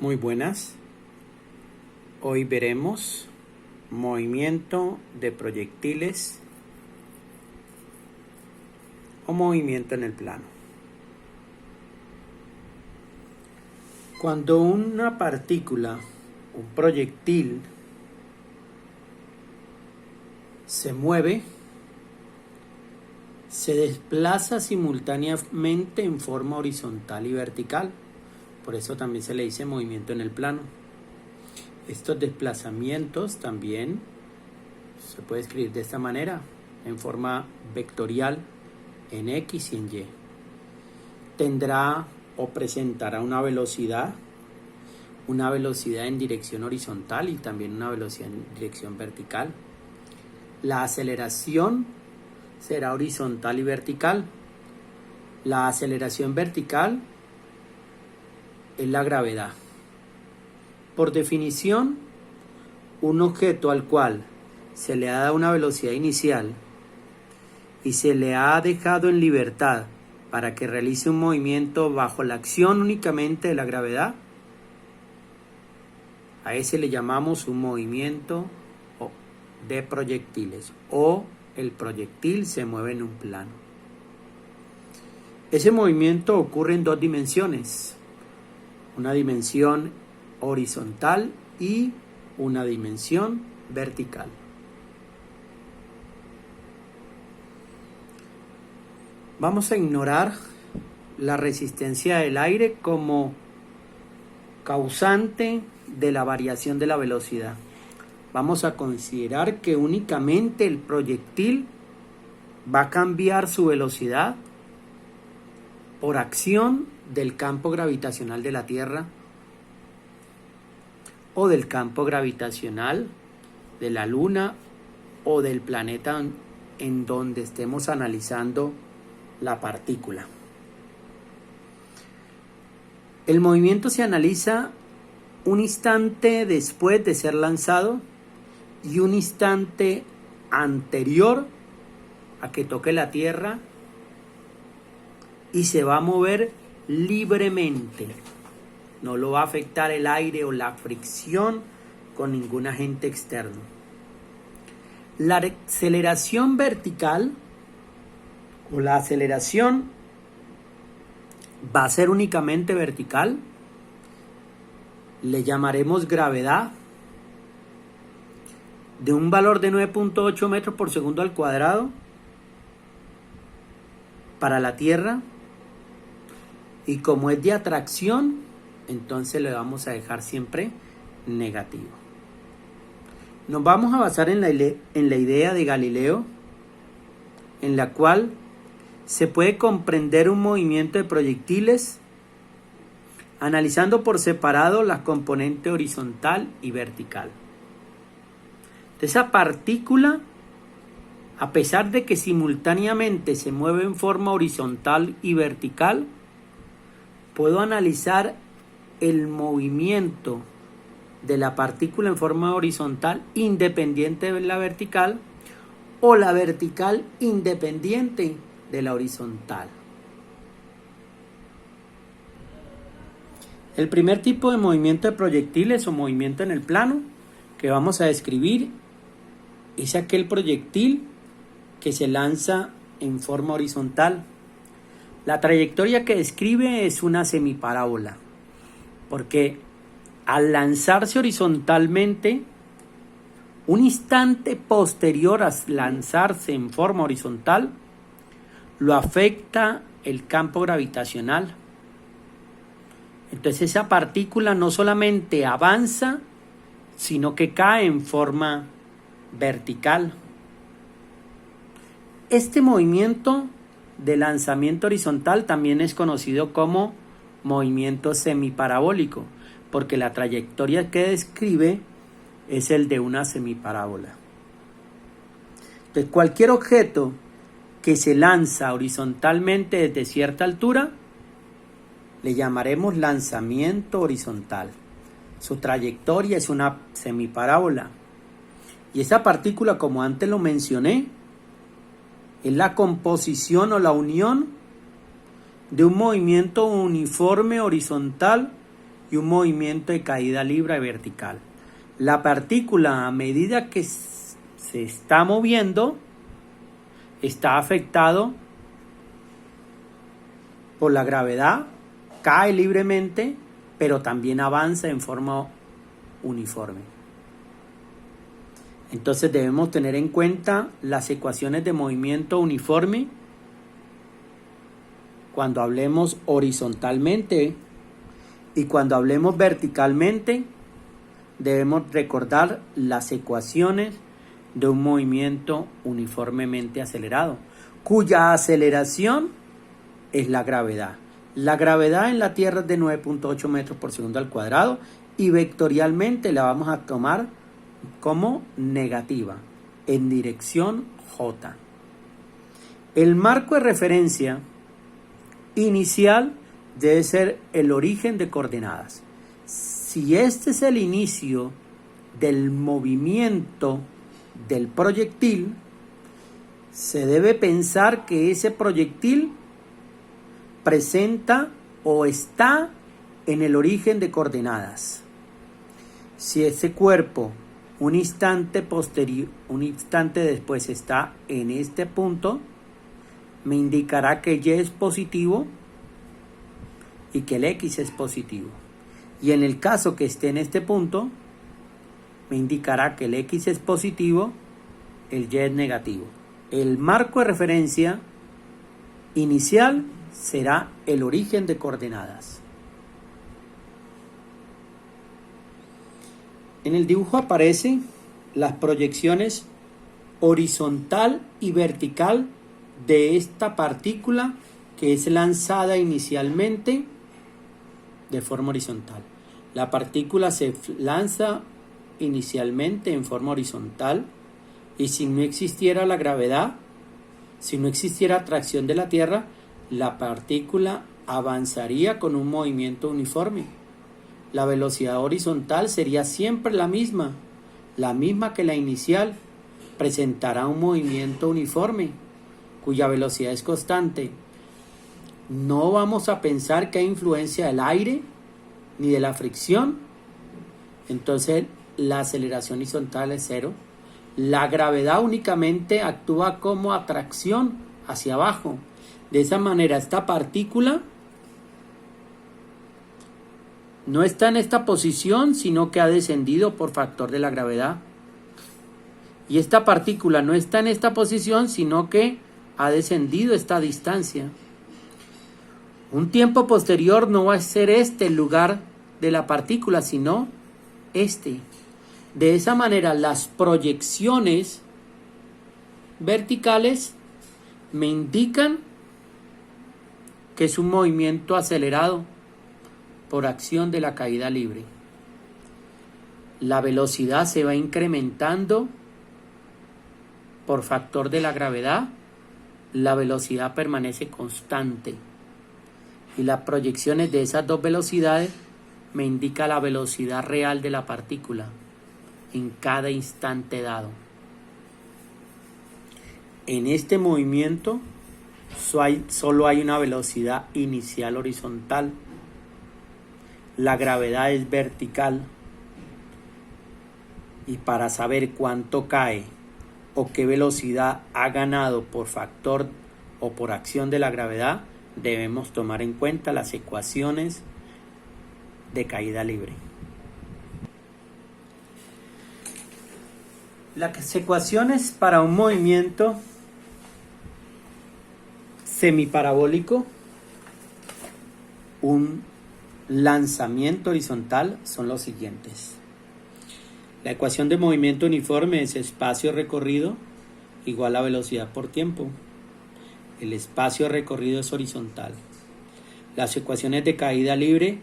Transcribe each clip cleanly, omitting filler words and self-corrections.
Muy buenas. Hoy veremos movimiento de proyectiles o movimiento en el plano. Cuando una partícula, un proyectil, se mueve, se desplaza simultáneamente en forma horizontal y vertical. Por eso también se le dice movimiento en el plano. Estos desplazamientos también se puede escribir de esta manera, en forma vectorial, en X y en Y. Tendrá o presentará una velocidad en dirección horizontal y también una velocidad en dirección vertical. La aceleración será horizontal y vertical. La aceleración vertical es la gravedad. Por definición, un objeto al cual se le ha dado una velocidad inicial y se le ha dejado en libertad para que realice un movimiento bajo la acción únicamente de la gravedad, a ese le llamamos un movimiento de proyectiles, o el proyectil se mueve en un plano. Ese movimiento ocurre en dos dimensiones, una dimensión horizontal y una dimensión vertical. Vamos a ignorar la resistencia del aire como causante de la variación de la velocidad. Vamos a considerar que únicamente el proyectil va a cambiar su velocidad por acción del campo gravitacional de la Tierra o del campo gravitacional de la Luna o del planeta en donde estemos analizando la partícula. El movimiento se analiza un instante después de ser lanzado y un instante anterior a que toque la Tierra, y se va a mover libremente. No lo va a afectar el aire o la fricción con ningún agente externo. La aceleración vertical o la aceleración va a ser únicamente vertical. Le llamaremos gravedad, de un valor de 9.8 metros por segundo al cuadrado para la Tierra, y como es de atracción, entonces le vamos a dejar siempre negativo. Nos vamos a basar en la idea de Galileo, en la cual se puede comprender un movimiento de proyectiles analizando por separado las componentes horizontal y vertical. Esa partícula, a pesar de que simultáneamente se mueve en forma horizontal y vertical, puedo analizar el movimiento de la partícula en forma horizontal independiente de la vertical, o la vertical independiente de la horizontal. El primer tipo de movimiento de proyectiles o movimiento en el plano que vamos a describir es aquel proyectil que se lanza en forma horizontal. La trayectoria que describe es una semiparábola, porque al lanzarse horizontalmente, un instante posterior a lanzarse en forma horizontal, lo afecta el campo gravitacional. Entonces esa partícula no solamente avanza, sino que cae en forma vertical. Este movimiento de lanzamiento horizontal también es conocido como movimiento semiparabólico, porque la trayectoria que describe es el de una semiparábola. Entonces, cualquier objeto que se lanza horizontalmente desde cierta altura, le llamaremos lanzamiento horizontal. Su trayectoria es una semiparábola. Y esa partícula, como antes lo mencioné, es la composición o la unión de un movimiento uniforme horizontal y un movimiento de caída libre vertical. La partícula, a medida que se está moviendo, está afectado por la gravedad, cae libremente, pero también avanza en forma uniforme. Entonces debemos tener en cuenta las ecuaciones de movimiento uniforme cuando hablemos horizontalmente, y cuando hablemos verticalmente debemos recordar las ecuaciones de un movimiento uniformemente acelerado, cuya aceleración es la gravedad. La gravedad en la Tierra es de 9.8 metros por segundo al cuadrado y vectorialmente la vamos a tomar como negativa en dirección J. El marco de referencia inicial debe ser el origen de coordenadas. Si este es el inicio del movimiento del proyectil, se debe pensar que ese proyectil presenta o está en el origen de coordenadas. Si ese cuerpo un instante después está en este punto, me indicará que Y es positivo y que el X es positivo. Y en el caso que esté en este punto, me indicará que el X es positivo, el Y es negativo. El marco de referencia inicial será el origen de coordenadas. En el dibujo aparecen las proyecciones horizontal y vertical de esta partícula que es lanzada inicialmente de forma horizontal. La partícula se lanza inicialmente en forma horizontal y si no existiera la gravedad, si no existiera atracción de la Tierra, la partícula avanzaría con un movimiento uniforme. La velocidad horizontal sería siempre la misma que la inicial. Presentará un movimiento uniforme, cuya velocidad es constante. No vamos a pensar que hay influencia del aire ni de la fricción. Entonces la aceleración horizontal es cero. La gravedad únicamente actúa como atracción hacia abajo. De esa manera esta partícula no está en esta posición, sino que ha descendido por factor de la gravedad. Y esta partícula no está en esta posición, sino que ha descendido esta distancia. Un tiempo posterior no va a ser este el lugar de la partícula, sino este. De esa manera, las proyecciones verticales me indican que es un movimiento acelerado por acción de la caída libre. La velocidad se va incrementando por factor de la gravedad, la velocidad permanece constante y las proyecciones de esas dos velocidades me indica la velocidad real de la partícula en cada instante dado. En este movimiento solo hay una velocidad inicial horizontal. La gravedad es vertical. Y para saber cuánto cae o qué velocidad ha ganado por factor o por acción de la gravedad, debemos tomar en cuenta las ecuaciones de caída libre. Las ecuaciones para un movimiento semiparabólico, un lanzamiento horizontal, son los siguientes. La ecuación de movimiento uniforme es espacio recorrido igual a velocidad por tiempo. El espacio recorrido es horizontal. Las ecuaciones de caída libre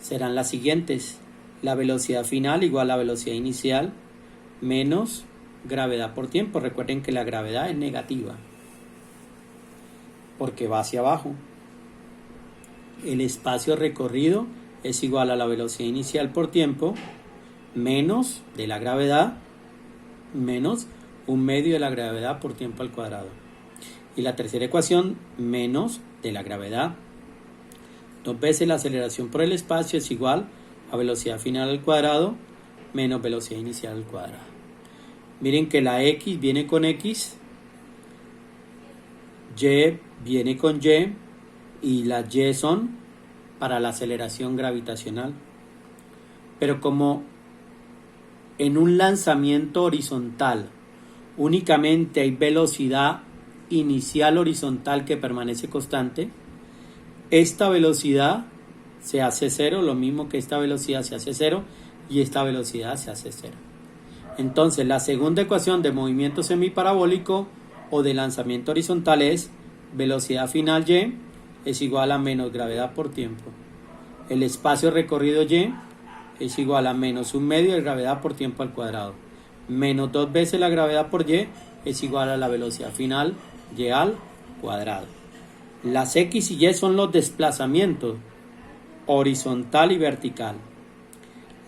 serán las siguientes. La velocidad final igual a velocidad inicial menos gravedad por tiempo. Recuerden que la gravedad es negativa porque va hacia abajo. El espacio recorrido es igual a la velocidad inicial por tiempo menos de la gravedad menos 1/2 de la gravedad por tiempo al cuadrado. Y la tercera ecuación, menos de la gravedad 2 veces la aceleración por el espacio es igual a velocidad final al cuadrado menos velocidad inicial al cuadrado. Miren que la X viene con X, Y viene con Y, y las Y son para la aceleración gravitacional. Pero como en un lanzamiento horizontal únicamente hay velocidad inicial horizontal que permanece constante, esta velocidad se hace cero, lo mismo que esta velocidad se hace cero y esta velocidad se hace cero. Entonces la segunda ecuación de movimiento semiparabólico o de lanzamiento horizontal es velocidad final Y es igual a menos gravedad por tiempo. El espacio recorrido Y es igual a menos 1/2 de gravedad por tiempo al cuadrado. Menos 2 veces la gravedad por Y es igual a la velocidad final Y al cuadrado. Las X y Y son los desplazamientos horizontal y vertical.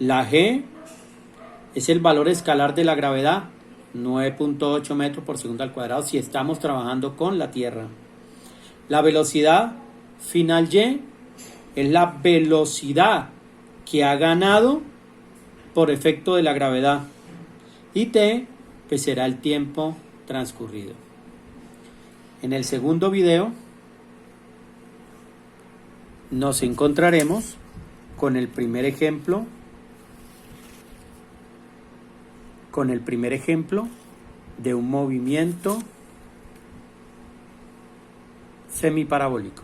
La G es el valor escalar de la gravedad, 9.8 metros por segundo al cuadrado si estamos trabajando con la Tierra. La velocidad final Y es la velocidad que ha ganado por efecto de la gravedad. Y T pues será el tiempo transcurrido. En el segundo video nos encontraremos con el primer ejemplo de un movimiento semiparabólico.